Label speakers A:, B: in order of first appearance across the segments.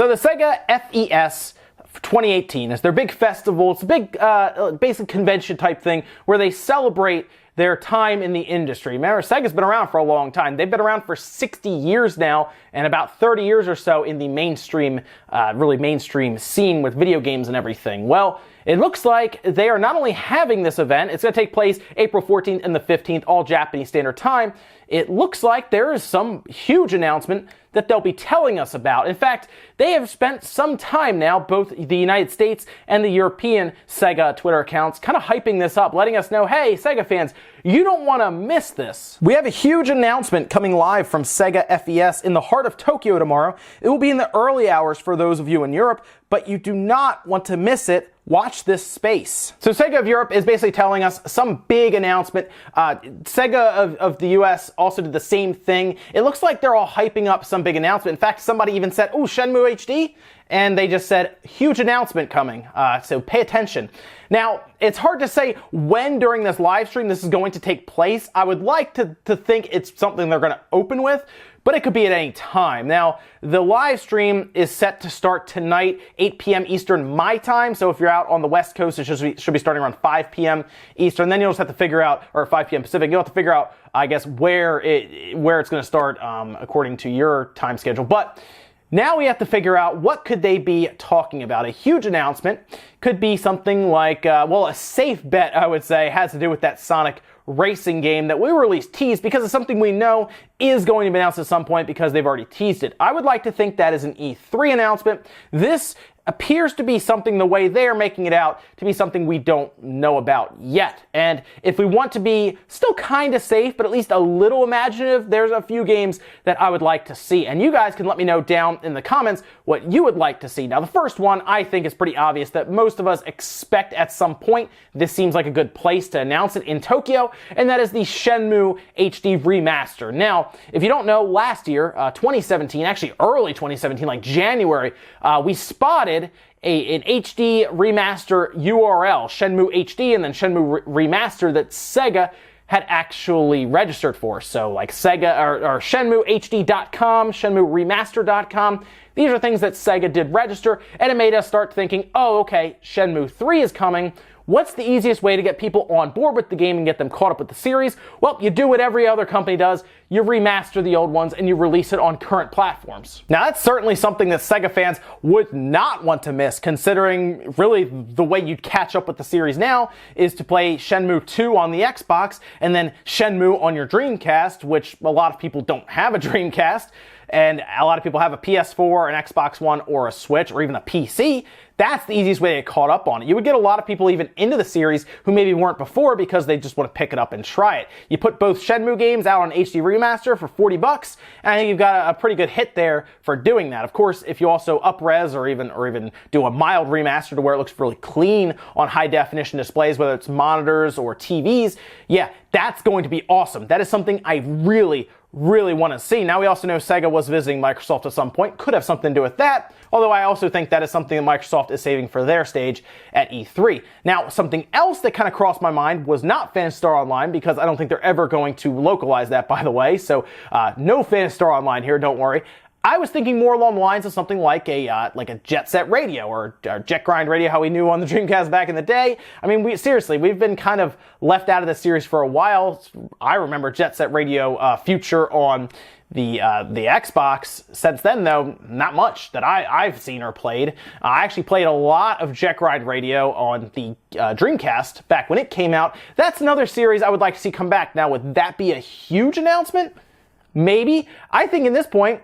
A: So the Sega Fes 2018 is their big festival. It's a big basic convention type thing where they celebrate their time in the industry. Remember, Sega's been around for a long time. They've been around for 60 years now, and about 30 years or so in the mainstream, really mainstream scene with video games and everything. Well, it looks like they are not only having this event, it's going to take place April 14th and the 15th, all Japanese Standard Time. It looks like there is some huge announcement that they'll be telling us about. In fact, they have spent some time now, both the United States and the European Sega Twitter accounts, kind of hyping this up, letting us know, hey, Sega fans, you don't want to miss this. We have a huge announcement coming live from Sega Fes in the heart of Tokyo tomorrow. It will be in the early hours for those of you in Europe, but you do not want to miss it. Watch this space. So Sega of Europe is basically telling us some big announcement. Sega of the US also did the same thing. It looks like they're all hyping up some big announcement. In fact, somebody even said, "Ooh, Shenmue HD?" And they just said, huge announcement coming, so pay attention. Now, it's hard to say when during this live stream this is going to take place. I would like to think it's something they're going to open with, but it could be at any time. Now, the live stream is set to start tonight, 8 p.m. Eastern my time. So if you're out on the West Coast, it should be starting around 5 p.m. Eastern. Then you'll just have to figure out, or 5 p.m. Pacific, you'll have to figure out, I guess, where it's going to start according to your time schedule. But now we have to figure out what could they be talking about. A huge announcement could be something like, well, a safe bet, I would say, has to do with that Sonic racing game that we were at least teased because it's something we know is going to be announced at some point because they've already teased it. I would like to think that is an E3 announcement. This appears to be something, the way they're making it out, to be something we don't know about yet. And if we want to be still kind of safe, but at least a little imaginative, there's a few games that I would like to see. And you guys can let me know down in the comments what you would like to see. Now, the first one I think is pretty obvious that most of us expect at some point. This seems like a good place to announce it in Tokyo, and that is the Shenmue HD remaster. Now, if you don't know, last year, 2017, actually early 2017, like January, we spotted an HD remaster URL, Shenmue HD, and then Shenmue Remaster that Sega had actually registered for. So like Sega or ShenmueHD.com, ShenmueRemaster.com. These are things that Sega did register, and it made us start thinking, oh, okay, Shenmue 3 is coming. What's the easiest way to get people on board with the game and get them caught up with the series? Well, you do what every other company does. You remaster the old ones and you release it on current platforms. Now, that's certainly something that Sega fans would not want to miss, considering really the way you'd catch up with the series now is to play Shenmue 2 on the Xbox and then Shenmue on your Dreamcast, which a lot of people don't have a Dreamcast. And a lot of people have a PS4, an Xbox One, or a Switch, or even a PC. That's the easiest way to get caught up on it. You would get a lot of people even into the series who maybe weren't before because they just want to pick it up and try it. You put both Shenmue games out on HD Remaster for $40, and I think you've got a pretty good hit there for doing that. Of course, if you also up-res or even do a mild remaster to where it looks really clean on high-definition displays, whether it's monitors or TVs, yeah, that's going to be awesome. That is something I really want to see. Now, we also know Sega was visiting Microsoft at some point. Could have something to do with that, although I also think that is something that Microsoft is saving for their stage at E3. Now, something else that kind of crossed my mind was not Phantasy Star Online, because I don't think they're ever going to localize that, by the way, so no Phantasy Star Online here, don't worry. I was thinking more along the lines of something like a Jet Set Radio or Jet Grind Radio, how we knew on the Dreamcast back in the day. I mean, we've been kind of left out of this series for a while. I remember Jet Set Radio Future on the Xbox. Since then, though, not much that I've seen or played. I actually played a lot of Jet Grind Radio on the Dreamcast back when it came out. That's another series I would like to see come back. Now, would that be a huge announcement? Maybe. I think in this point,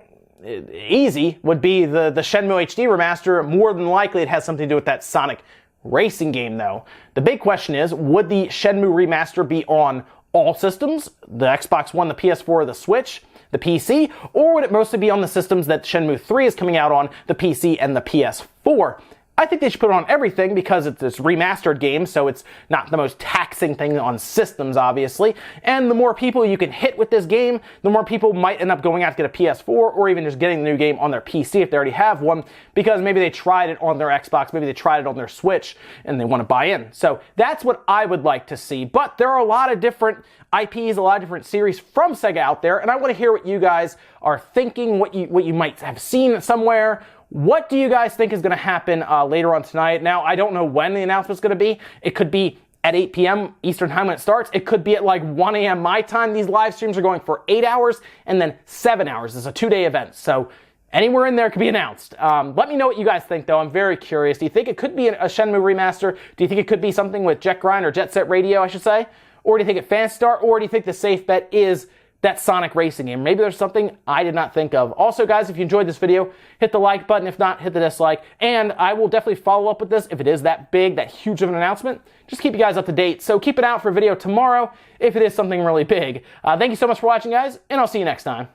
A: easy would be the Shenmue HD remaster. More than likely it has something to do with that Sonic racing game, though. The big question is, would the Shenmue remaster be on all systems, the Xbox One, the PS4, the Switch, the PC, or would it mostly be on the systems that Shenmue 3 is coming out on, the PC and the PS4? I think they should put it on everything because it's this remastered game, so it's not the most taxing thing on systems, obviously. And the more people you can hit with this game, the more people might end up going out to get a PS4 or even just getting the new game on their PC if they already have one, because maybe they tried it on their Xbox, maybe they tried it on their Switch, and they want to buy in. So that's what I would like to see. But there are a lot of different IPs, a lot of different series from Sega out there, and I want to hear what you guys are thinking, what you might have seen somewhere, What do you guys think is going to happen later on tonight? Now, I don't know when the announcement's going to be. It could be at 8 p.m. Eastern time when it starts. It could be at like 1 a.m. my time. These live streams are going for 8 hours and then 7 hours. It's a 2-day event. So anywhere in there could be announced. Let me know what you guys think, though. I'm very curious. Do you think it could be a Shenmue remaster? Do you think it could be something with Jet Grind or Jet Set Radio, I should say? Or do you think it Phantasy Star? Or do you think the safe bet is that Sonic racing game? Maybe there's something I did not think of. Also, guys, if you enjoyed this video, hit the like button. If not, hit the dislike. And I will definitely follow up with this if it is that big, that huge of an announcement. Just keep you guys up to date. So keep an eye out for a video tomorrow if it is something really big. Thank you so much for watching, guys, and I'll see you next time.